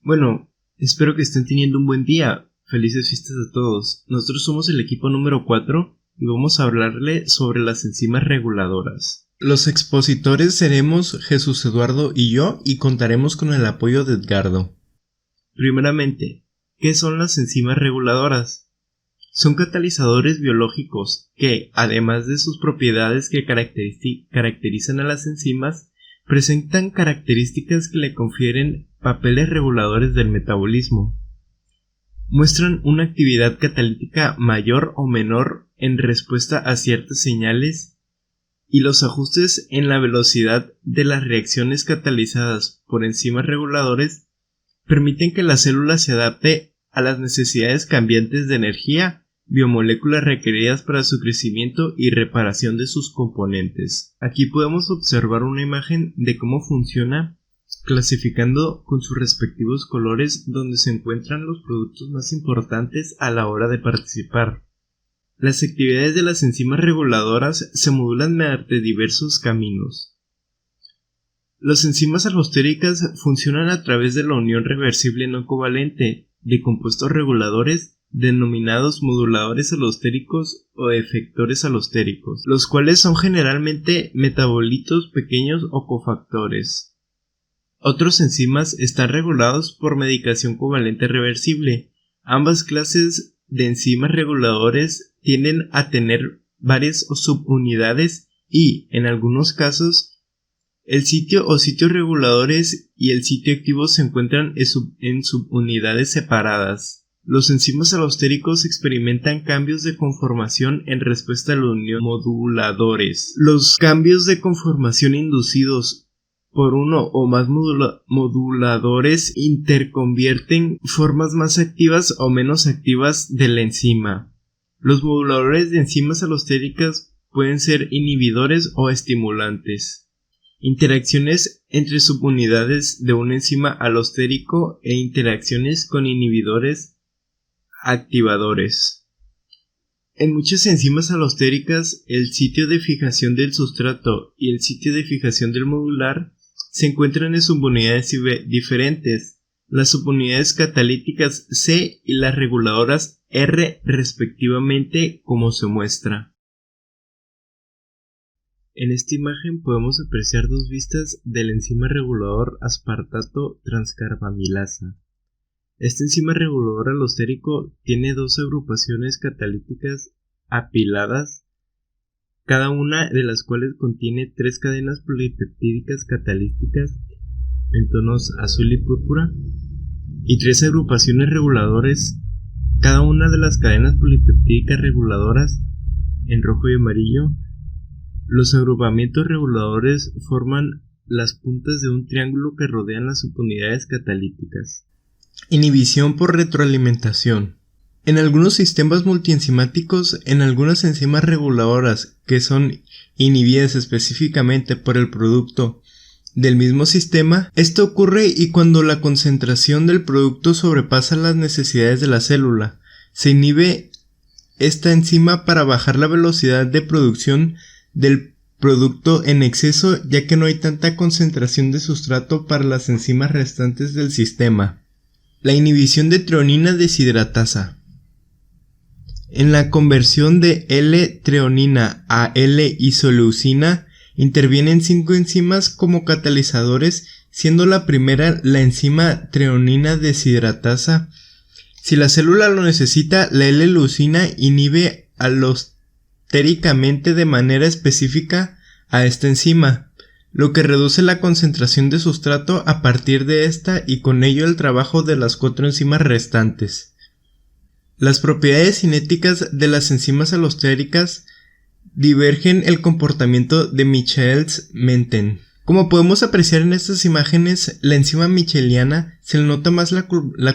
Bueno, espero que estén teniendo un buen día. Felices fiestas a todos. Nosotros somos el equipo número 4 y vamos a hablarle sobre las enzimas reguladoras. Los expositores seremos Jesús Eduardo y yo, y contaremos con el apoyo de Edgardo. Primeramente, ¿qué son las enzimas reguladoras? Son catalizadores biológicos que, además de sus propiedades que caracterizan a las enzimas, presentan características que le confieren papeles reguladores del metabolismo. Muestran una actividad catalítica mayor o menor en respuesta a ciertas señales, y los ajustes en la velocidad de las reacciones catalizadas por enzimas reguladores permiten que la célula se adapte a las necesidades cambiantes de energía, biomoléculas requeridas para su crecimiento y reparación de sus componentes. Aquí podemos observar una imagen de cómo funciona, clasificando con sus respectivos colores donde se encuentran los productos más importantes a la hora de participar. Las actividades de las enzimas reguladoras se modulan mediante diversos caminos. Las enzimas alostéricas funcionan a través de la unión reversible no covalente de compuestos reguladores denominados moduladores alostéricos o efectores alostéricos, los cuales son generalmente metabolitos pequeños o cofactores. Otros enzimas están regulados por medicación covalente reversible. Ambas clases de enzimas reguladores tienden a tener varias subunidades y, en algunos casos, el sitio o sitios reguladores y el sitio activo se encuentran en subunidades separadas. Los enzimas alostéricos experimentan cambios de conformación en respuesta a la unión moduladores. Los cambios de conformación inducidos por uno o más moduladores interconvierten formas más activas o menos activas de la enzima. Los moduladores de enzimas alostéricas pueden ser inhibidores o estimulantes. Interacciones entre subunidades de un enzima alostérico e interacciones con inhibidores activadores. En muchas enzimas alostéricas, el sitio de fijación del sustrato y el sitio de fijación del modular se encuentran en subunidades diferentes, las subunidades catalíticas C y las reguladoras R respectivamente, como se muestra. En esta imagen podemos apreciar dos vistas del enzima regulador aspartato transcarbamilasa. Este enzima regulador alostérico tiene dos agrupaciones catalíticas apiladas, cada una de las cuales contiene 3 cadenas polipeptídicas catalíticas en tonos azul y púrpura y 3 agrupaciones reguladores, cada una de las cadenas polipeptídicas reguladoras en rojo y amarillo. Los agrupamientos reguladores forman las puntas de un triángulo que rodean las subunidades catalíticas. Inhibición por retroalimentación. En algunos sistemas multienzimáticos, en algunas enzimas reguladoras que son inhibidas específicamente por el producto del mismo sistema, esto ocurre y cuando la concentración del producto sobrepasa las necesidades de la célula. Se inhibe esta enzima para bajar la velocidad de producción del producto en exceso, ya que no hay tanta concentración de sustrato para las enzimas restantes del sistema. La inhibición de treonina deshidratasa. En la conversión de L-treonina a L-isoleucina intervienen 5 enzimas como catalizadores, siendo la primera la enzima treonina deshidratasa. Si la célula lo necesita, la L-leucina inhibe alostéricamente de manera específica a esta enzima, lo que reduce la concentración de sustrato a partir de esta y con ello el trabajo de las 4 enzimas restantes. Las propiedades cinéticas de las enzimas alostéricas divergen el comportamiento de Michaelis-Menten. Como podemos apreciar en estas imágenes, la enzima micheliana se le nota más la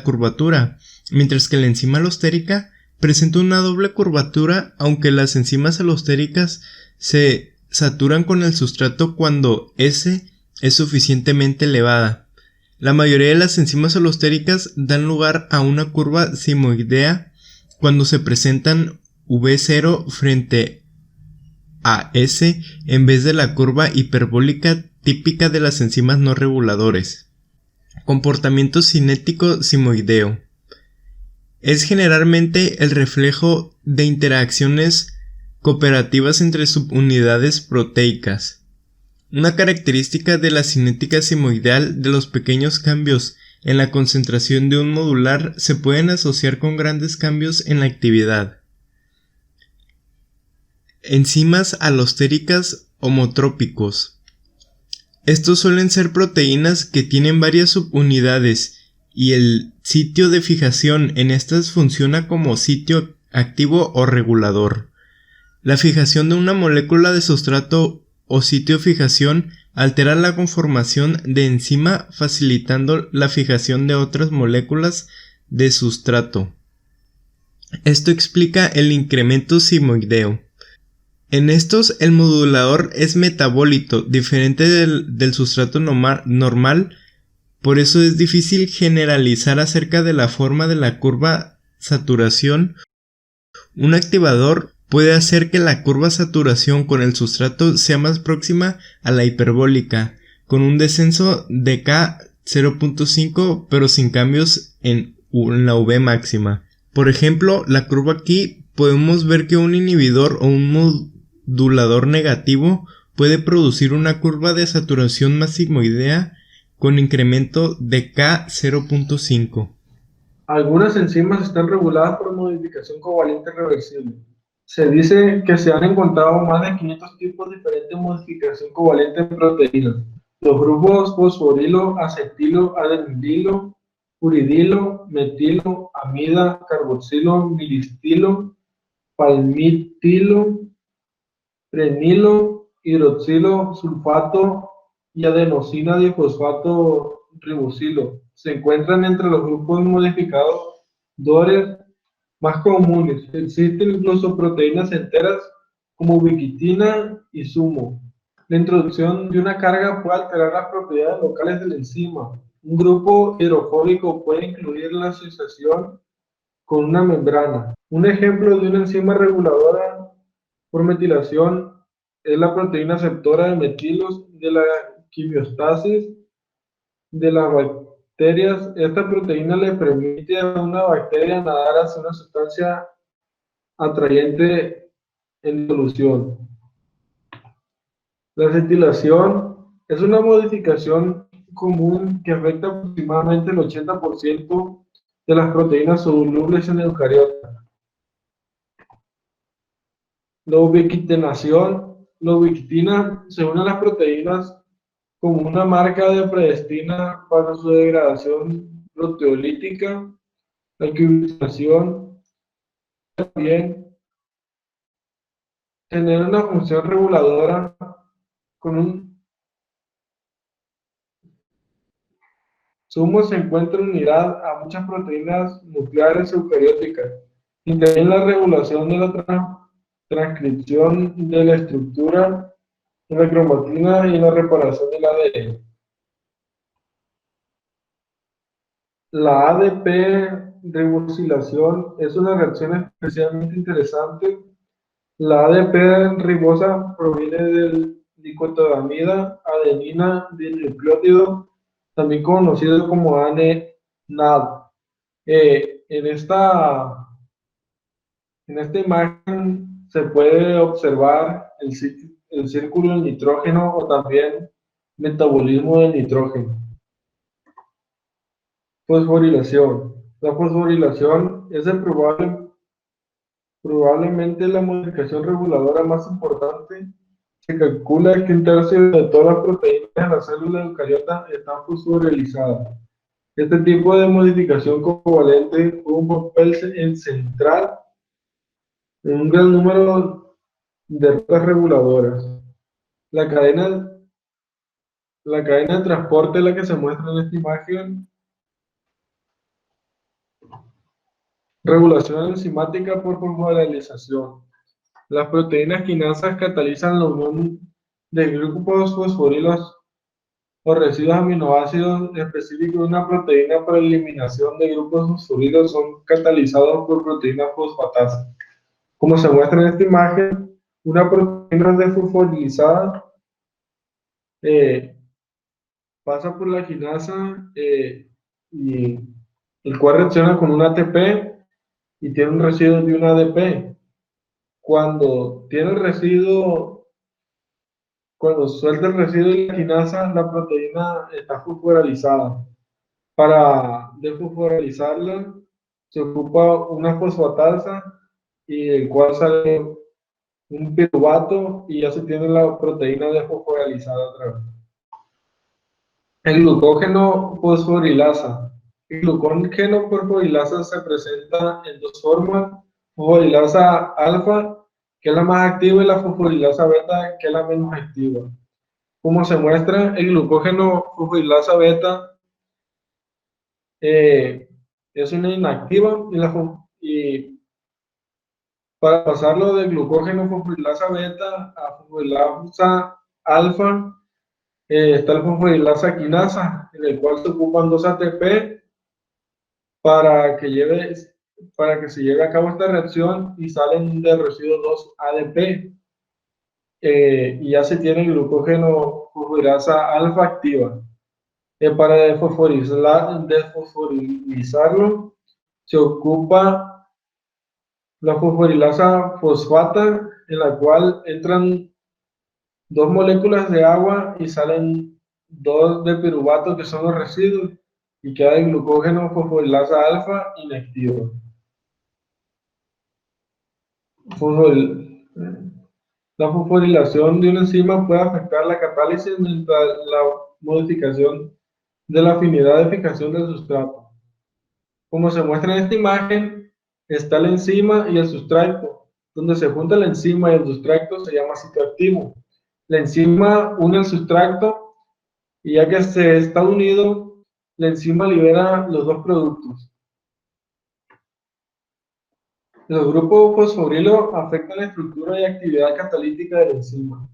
curvatura, mientras que la enzima alostérica presenta una doble curvatura, aunque las enzimas alostéricas se saturan con el sustrato cuando S es suficientemente elevada. La mayoría de las enzimas alostéricas dan lugar a una curva simoidea cuando se presentan V0 frente a S en vez de la curva hiperbólica típica de las enzimas no reguladores. Comportamiento cinético simoideo. Es generalmente el reflejo de interacciones cooperativas entre subunidades proteicas. Una característica de la cinética simoideal de los pequeños cambios en la concentración de un modular se pueden asociar con grandes cambios en la actividad. Enzimas alostéricas homotrópicos. Estos suelen ser proteínas que tienen varias subunidades y el sitio de fijación en estas funciona como sitio activo o regulador. La fijación de una molécula de sustrato o sitio de fijación altera la conformación de enzima, facilitando la fijación de otras moléculas de sustrato. Esto explica el incremento simoideo. En estos, el modulador es metabólito, diferente del sustrato normal, por eso es difícil generalizar acerca de la forma de la curva saturación. Un activador puede hacer que la curva saturación con el sustrato sea más próxima a la hiperbólica, con un descenso de K 0.5 pero sin cambios en la V máxima. Por ejemplo, la curva aquí podemos ver que un inhibidor o un modulador negativo puede producir una curva de saturación más simoidea con incremento de K 0.5. Algunas enzimas están reguladas por modificación covalente reversible. Se dice que se han encontrado más de 500 tipos diferentes de modificación covalente en proteínas. Los grupos fosforilo, acetilo, adenililo, uridilo, metilo, amida, carboxilo, milistilo, palmitilo, prenilo, hidroxilo, sulfato y adenosina difosfato riboxilo. Se encuentran entre los grupos modificadores más comunes. Existen incluso proteínas enteras como ubiquitina y sumo. La introducción de una carga puede alterar las propiedades locales de la enzima. Un grupo hidrofóbico puede incluir la asociación con una membrana. Un ejemplo de una enzima reguladora por metilación es la proteína aceptora de metilos de la quimiostasis de las bacterias. Esta proteína le permite a una bacteria nadar hacia una sustancia atrayente en solución. La acetilación es una modificación común que afecta aproximadamente el 80% de las proteínas solubles en eucariotas. La ubiquitinación. La ubiquitina se une a las proteínas como una marca de predestina para su degradación proteolítica. La ubiquitinación también tener una función reguladora con un sumo se encuentra en unidad a muchas proteínas nucleares eucarióticas. Interviene en la regulación de la transcripción de la estructura de la cromatina y en la reparación del ADN. La ADP ribosilación es una reacción especialmente interesante. La ADP ribosa proviene del dicotoamida adenina dinucleótido, también conocido como ANAD. En esta imagen se puede observar el círculo del nitrógeno o también metabolismo del nitrógeno. Fosforilación. La fosforilación es probablemente la modificación reguladora más importante. Se calcula que un tercio de todas las proteínas de la célula eucariota están fosforilizadas. Este tipo de modificación covalente juega un papel central en un gran número de rutas reguladoras. La cadena, la cadena de transporte es la que se muestra en esta imagen. Regulación enzimática por fosforilización. Las proteínas quinasas catalizan la unión de grupos fosforilos o residuos aminoácidos específicos de una proteína para eliminación de grupos fosforilos son catalizados por proteínas fosfatasas. Como se muestra en esta imagen, una proteína desfosforilizada pasa por la quinasa y el cual reacciona con un ATP y tiene un residuo de un ADP. Cuando tiene el residuo, cuando suelta el residuo de la quinasa, la proteína está fosforilizada. Para desfosforilizarla se ocupa una fosfatasa y el cual sale un piruvato y ya se tiene la proteína desfosforilizada otra vez. El glucógeno fosforilasa. El glucógeno fosforilasa se presenta en dos formas: fosforilasa alfa, que es la más activa, y la fosforilasa beta, que es la menos activa. Como se muestra, el glucógeno fosforilasa beta eh, es una inactiva y para pasarlo de glucógeno fosforilasa beta a fosforilasa alfa, está el fosforilasa quinasa, en el cual se ocupan dos ATP para que, lleve, para que se lleve a cabo esta reacción y salen del residuo dos ADP. Y ya se tiene el glucógeno fosforilasa alfa activa. Para desfosforilizarlo se ocupa la fosforilasa fosfata, en la cual entran dos moléculas de agua y salen dos de piruvato, que son los residuos, y queda el glucógeno fosforilasa alfa inactivo. Fosforil- La fosforilación de una enzima puede afectar la catálisis mientras la modificación de la afinidad de fijación del sustrato. Como se muestra en esta imagen, está la enzima y el sustrato. Donde se junta la enzima y el sustrato se llama sitio activo. La enzima une el sustrato y ya que se está unido, la enzima libera los dos productos. Los grupos fosforilo afectan la estructura y actividad catalítica de la enzima.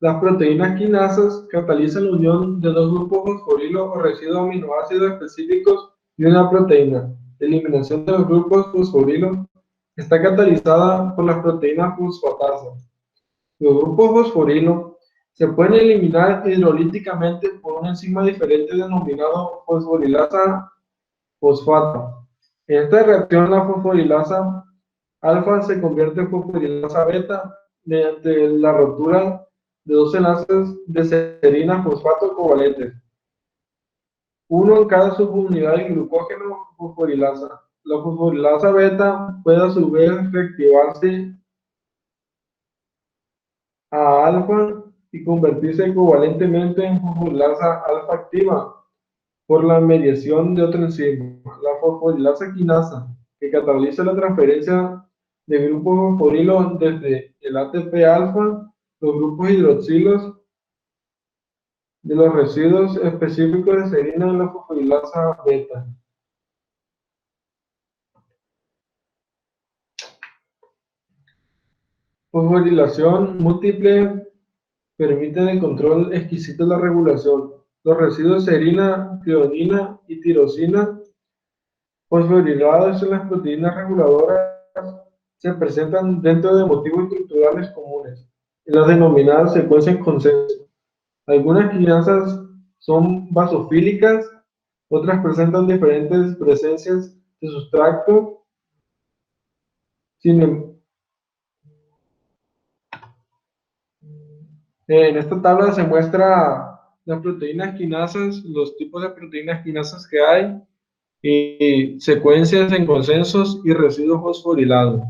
Las proteínas quinasas catalizan la unión de dos grupos fosforilo o residuos aminoácidos específicos y una proteína. La eliminación de los grupos fosforilo está catalizada por las proteínas fosfatasas. Los grupos fosforilo se pueden eliminar hidrolíticamente por una enzima diferente denominado fosforilasa fosfata. En esta reacción, la fosforilasa alfa se convierte en fosforilasa beta mediante la rotura de dos enlaces de serina fosfato covalentes, uno en cada subunidad del glucógeno fosforilasa. La fosforilasa beta puede a su vez reactivarse a alfa y convertirse covalentemente en fosforilasa alfa activa por la mediación de otra enzima, la fosforilasa quinasa, que cataliza la transferencia de grupos fosforilo desde el ATP alfa, los grupos hidroxilos de los residuos específicos de serina en la fosforilasa beta. Fosforilación múltiple permite el control exquisito de la regulación. Los residuos serina, trionina y tirosina fosforilados en las proteínas reguladoras se presentan dentro de motivos estructurales comunes, en las denominadas secuencias en consenso. Algunas quinasas son basofílicas, otras presentan diferentes presencias de sustrato. Sin, en esta tabla se muestra las proteínas quinasas, los tipos de proteínas quinasas que hay, y secuencias en consensos y residuos fosforilados.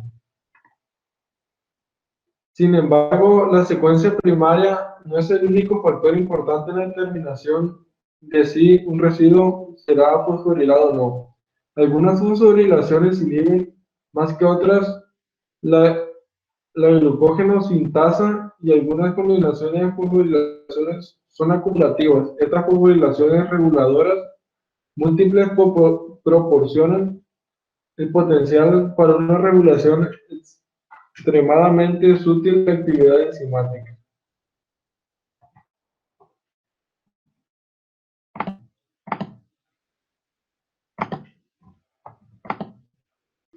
Sin embargo, la secuencia primaria no es el único factor importante en la determinación de si un residuo será fosforilado o no. Algunas fosforilaciones inhiben más que otras la, la glucógeno sintasa, y algunas combinaciones de fosforilaciones son acumulativas. Estas fosforilaciones reguladoras múltiples proporcionan el potencial para una regulación extremadamente sutil de actividad enzimática.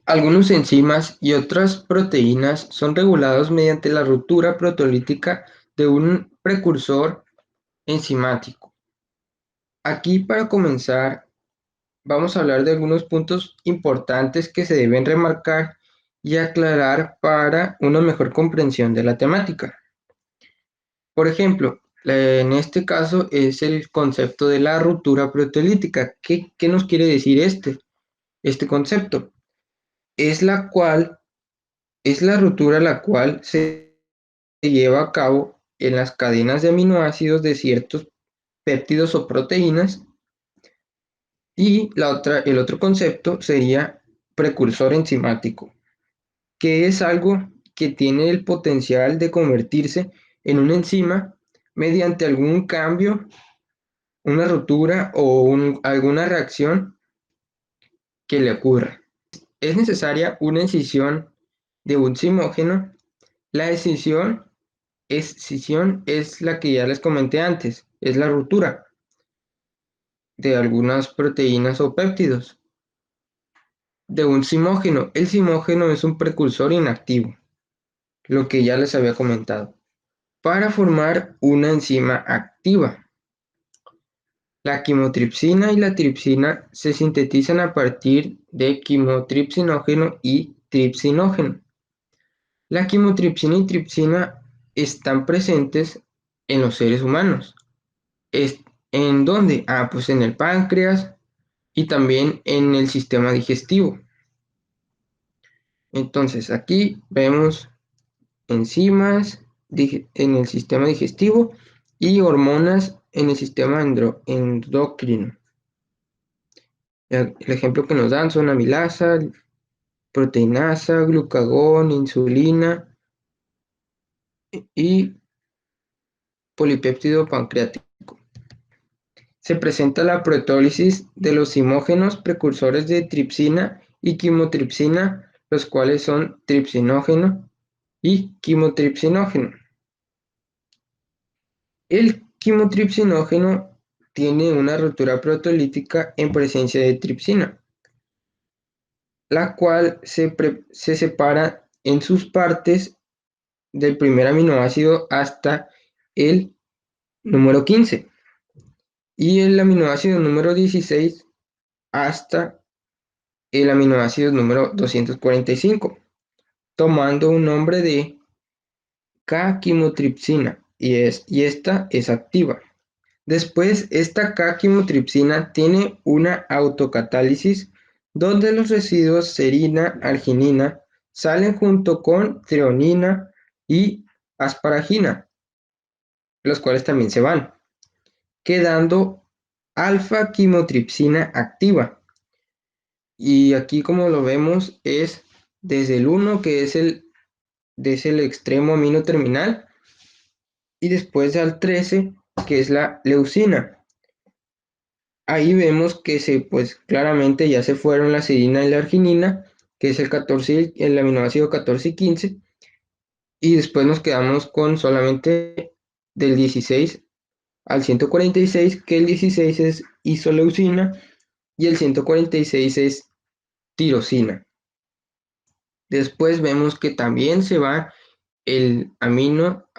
Algunos enzimas y otras proteínas son regulados mediante la ruptura proteolítica de un precursor enzimático. Aquí para comenzar vamos a hablar de algunos puntos importantes que se deben remarcar y aclarar para una mejor comprensión de la temática. Por ejemplo, en este caso es el concepto de la ruptura proteolítica. ¿Qué nos quiere decir este concepto? Es es la ruptura la cual se lleva a cabo en las cadenas de aminoácidos de ciertos péptidos o proteínas. Y el otro concepto sería precursor enzimático, que es algo que tiene el potencial de convertirse en una enzima mediante algún cambio, una ruptura o alguna reacción que le ocurra. Es necesaria una escisión de un zimógeno. La escisión es la que ya les comenté antes, es la ruptura de algunas proteínas o péptidos de un zimógeno. El zimógeno es un precursor inactivo, lo que ya les había comentado, para formar una enzima activa. La quimotripsina y la tripsina se sintetizan a partir de quimotripsinógeno y tripsinógeno. La quimotripsina y tripsina están presentes en los seres humanos. ¿En dónde? Pues en el páncreas y también en el sistema digestivo. Entonces aquí vemos enzimas en el sistema digestivo y hormonas en el sistema endocrino. El ejemplo que nos dan son amilasa, proteinasa, glucagón, insulina y polipéptido pancreático. Se presenta la proteólisis de los zimógenos precursores de tripsina y quimotripsina, los cuales son tripsinógeno y quimotripsinógeno. El quimotripsinógeno tiene una ruptura proteolítica en presencia de tripsina, la cual se separa en sus partes del primer aminoácido hasta el número 15 y el aminoácido número 16 hasta el aminoácido número 245, tomando un nombre de K-quimotripsina y esta es activa. Después, esta K-quimotripsina tiene una autocatálisis donde los residuos serina, arginina salen junto con treonina y asparagina, los cuales también se van, quedando alfa-quimotripsina activa. Y aquí como lo vemos es desde el 1 que es el extremo amino terminal y después al 13 que es la leucina. Ahí vemos que pues claramente ya se fueron la serina y la arginina, que es el aminoácido 14 y 15, y después nos quedamos con solamente del 16 al 146, que el 16 es isoleucina y el 146 es tirosina. Después vemos que también se va el aminoácido,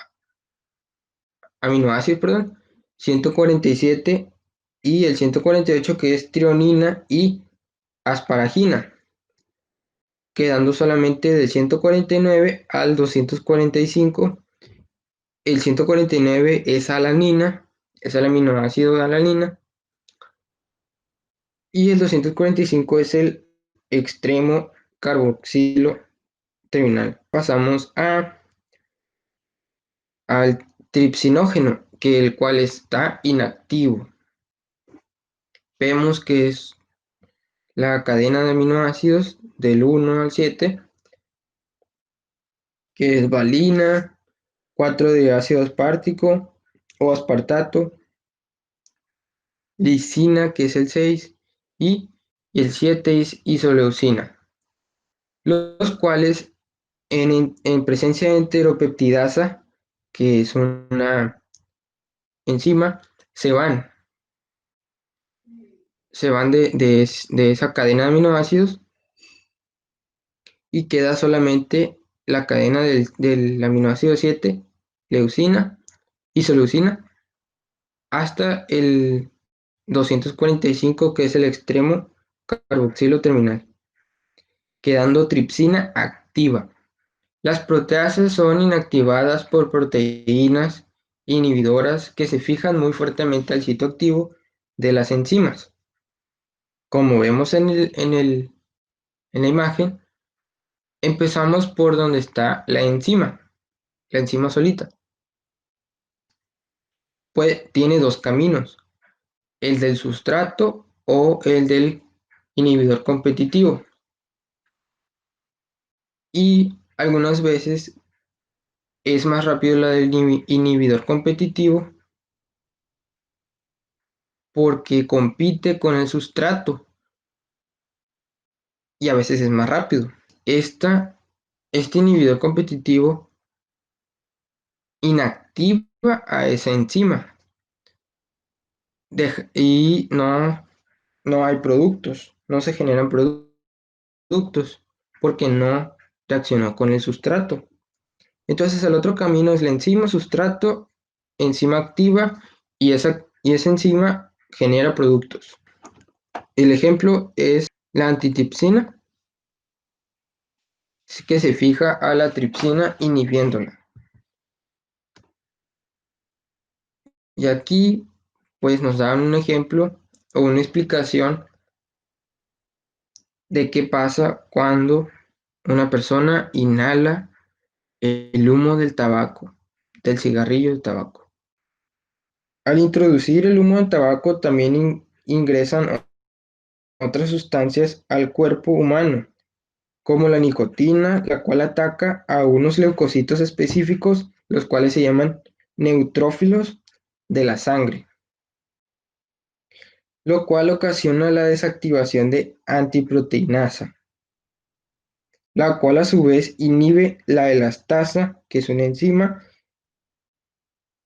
147 y el 148 que es trionina y asparagina, quedando solamente del 149 al 245. El 149 es alanina, es el aminoácido de alanina, y el 245 es el extremo carboxilo terminal. Pasamos al tripsinógeno, el cual está inactivo. Vemos que es la cadena de aminoácidos del 1 al 7, que es valina, 4 de ácido aspartico o aspartato, lisina, que es el 6, y el 7 es isoleucina, los cuales en presencia de enteropeptidasa, que es una enzima, se van de esa cadena de aminoácidos y queda solamente la cadena del aminoácido 7, leucina, isoleucina, hasta el 245, que es el extremo carboxilo terminal, quedando tripsina activa. Las proteasas son inactivadas por proteínas inhibidoras que se fijan muy fuertemente al sitio activo de las enzimas. Como vemos en la imagen, empezamos por donde está la enzima solita. Tiene dos caminos, el del sustrato o el del inhibidor competitivo. Y algunas veces es más rápido la del inhibidor competitivo porque compite con el sustrato y a veces es más rápido. Este inhibidor competitivo inactiva a esa enzima y no hay productos, no se generan productos porque no reaccionó con el sustrato. Entonces el otro camino es la enzima, sustrato, enzima activa y esa enzima genera productos. El ejemplo es la antitripsina, que se fija a la tripsina inhibiéndola. Y aquí pues nos dan un ejemplo o una explicación de qué pasa cuando una persona inhala el humo del tabaco, del cigarrillo de tabaco. Al introducir el humo del tabaco también ingresan otras sustancias al cuerpo humano, como la nicotina, la cual ataca a unos leucocitos específicos, los cuales se llaman neutrófilos de la sangre, lo cual ocasiona la desactivación de antiproteinasa, la cual a su vez inhibe la elastasa, que es una enzima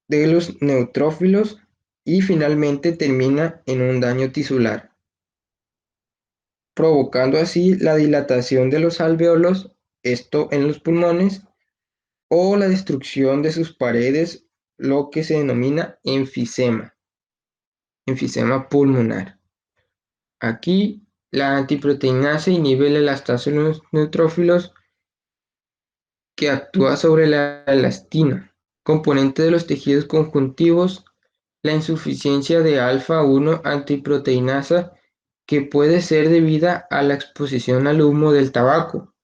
de los neutrófilos, y finalmente termina en un daño tisular, provocando así la dilatación de los alvéolos, esto en los pulmones, o la destrucción de sus paredes, lo que se denomina enfisema pulmonar. Aquí la antiproteinasa inhibe la elastasa de los neutrófilos, que actúa sobre la elastina, componente de los tejidos conjuntivos. La insuficiencia de alfa-1 antiproteinasa, que puede ser debida a la exposición al humo del tabaco,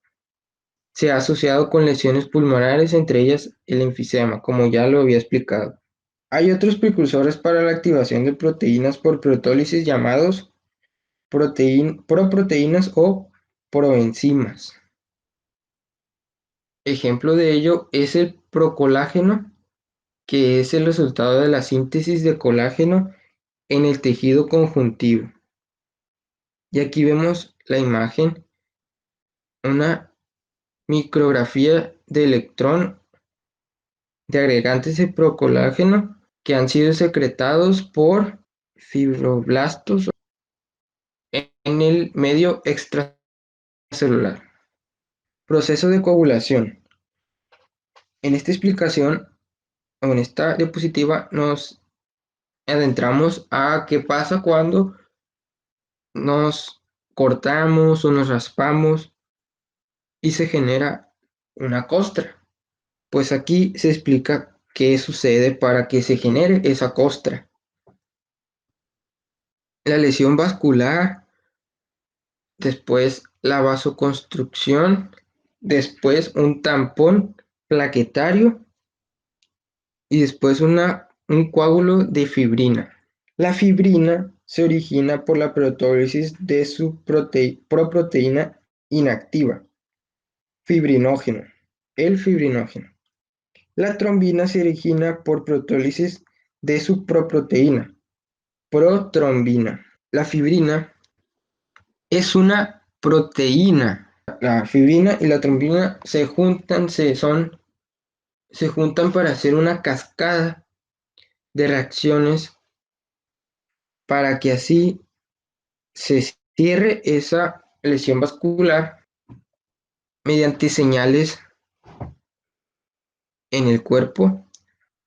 se ha asociado con lesiones pulmonares, entre ellas el enfisema, como ya lo había explicado. Hay otros precursores para la activación de proteínas por protólisis llamados proproteínas o proenzimas. Ejemplo de ello es el procolágeno, que es el resultado de la síntesis de colágeno en el tejido conjuntivo. Y aquí vemos la imagen, una micrografía de electrón de agregantes de procolágeno que han sido secretados por fibroblastos en el medio extracelular. Proceso de coagulación. En esta explicación o en esta diapositiva nos adentramos a qué pasa cuando nos cortamos o nos raspamos y se genera una costra. Pues aquí se explica qué sucede para que se genere esa costra. La lesión vascular, después la vasoconstricción, después un tampón plaquetario y después un coágulo de fibrina. La fibrina se origina por la protólisis de su proproteína inactiva, fibrinógeno, el fibrinógeno. La trombina se origina por protólisis de su proproteína, protrombina. La fibrina es una proteína. La fibrina y la trombina se juntan para hacer una cascada de reacciones para que así se cierre esa lesión vascular mediante señales en el cuerpo,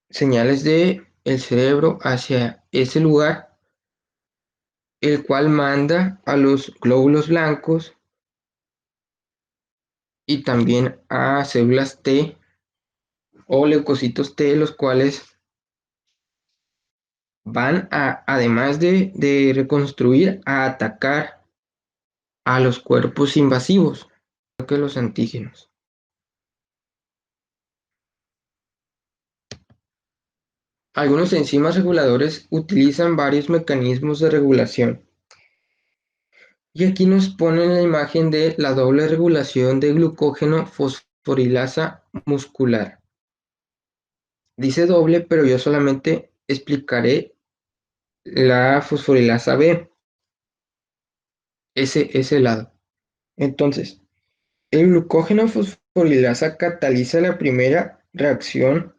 señales de el cerebro hacia ese lugar el cual manda a los glóbulos blancos y también a células T o leucocitos T, los cuales van a, además de reconstruir, a atacar a los cuerpos invasivos, que los antígenos. Algunos enzimas reguladores utilizan varios mecanismos de regulación. Y aquí nos ponen la imagen de la doble regulación de glucógeno fosforilasa muscular. Dice doble, pero yo solamente explicaré la fosforilasa B, ese lado. Entonces, el glucógeno fosforilasa cataliza la primera reacción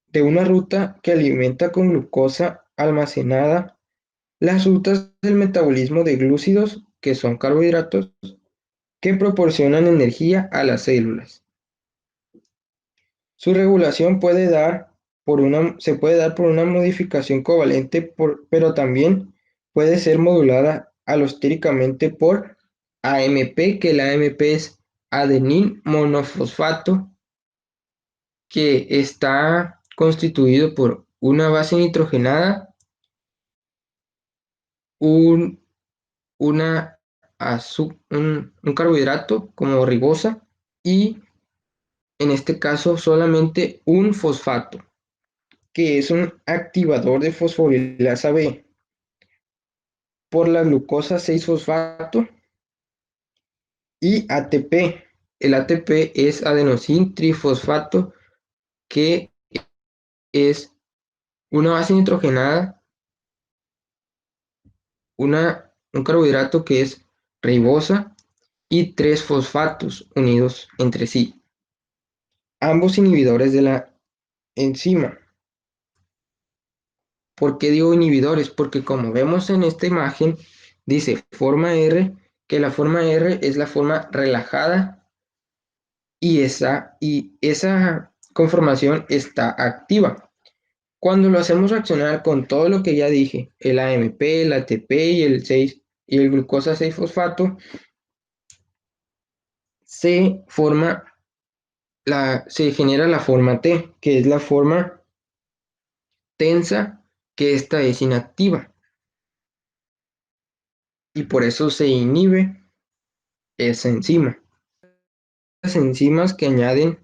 de una ruta que alimenta con glucosa almacenada las rutas del metabolismo de glúcidos, que son carbohidratos, que proporcionan energía a las células. Su regulación se puede dar por una modificación covalente, pero también puede ser modulada alostéricamente por AMP, que el AMP es adenín monofosfato, que está constituido por una base nitrogenada, un carbohidrato como ribosa y en este caso solamente un fosfato, que es un activador de fosforilasa B por la glucosa 6-fosfato y ATP. El ATP es adenosín trifosfato, que es una base nitrogenada, un carbohidrato que es ribosa y 3 fosfatos unidos entre sí, ambos inhibidores de la enzima. ¿Por qué digo inhibidores? Porque como vemos en esta imagen, dice forma R, que la forma R es la forma relajada y esa conformación está activa. Cuando lo hacemos reaccionar con todo lo que ya dije, el AMP, el ATP y el glucosa 6-fosfato, se genera la forma T, que es la forma tensa, que esta es inactiva. Y por eso se inhibe esa enzima. Las enzimas que añaden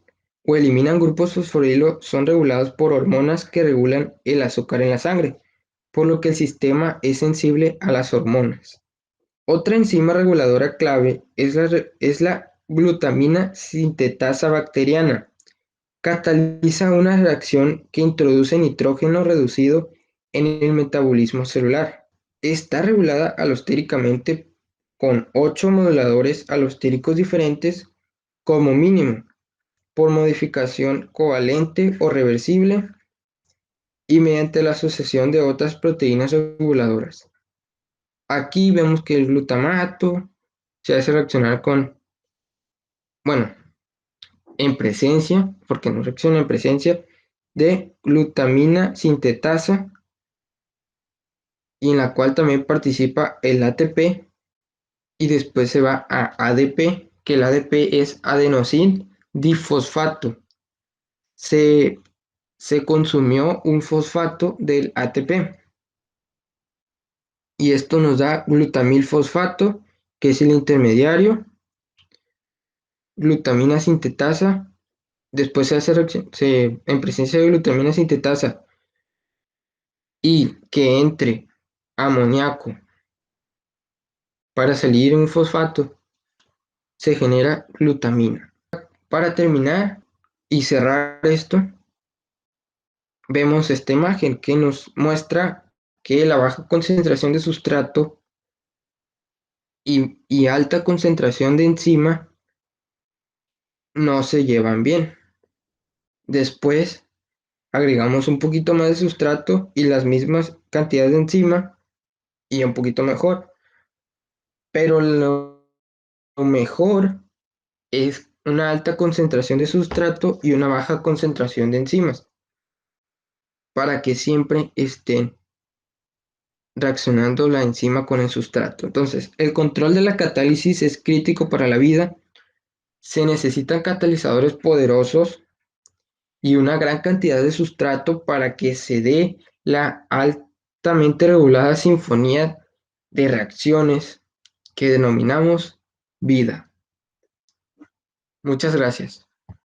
o eliminan grupos fosforilo son regulados por hormonas que regulan el azúcar en la sangre, por lo que el sistema es sensible a las hormonas. Otra enzima reguladora clave es la glutamina sintetasa bacteriana. Cataliza una reacción que introduce nitrógeno reducido en el metabolismo celular. Está regulada alostéricamente con 8 moduladores alostéricos diferentes como mínimo, por modificación covalente o reversible y mediante la asociación de otras proteínas reguladoras. Aquí vemos que el glutamato se hace reaccionar en presencia, porque no reacciona en presencia, de glutamina sintetasa, y en la cual también participa el ATP, y después se va a ADP, que el ADP es adenosín difosfato. Se consumió un fosfato del ATP. Y esto nos da glutamil fosfato, que es el intermediario, glutamina sintetasa. Después en presencia de glutamina sintetasa y que entre amoníaco para salir un fosfato, se genera glutamina. Para terminar y cerrar esto, vemos esta imagen que nos muestra que la baja concentración de sustrato y alta concentración de enzima no se llevan bien. Después agregamos un poquito más de sustrato y las mismas cantidades de enzima y un poquito mejor. Pero lo mejor es una alta concentración de sustrato y una baja concentración de enzimas, para que siempre estén reaccionando la enzima con el sustrato. Entonces, el control de la catálisis es crítico para la vida. Se necesitan catalizadores poderosos y una gran cantidad de sustrato para que se dé la altamente regulada sinfonía de reacciones que denominamos vida. Muchas gracias.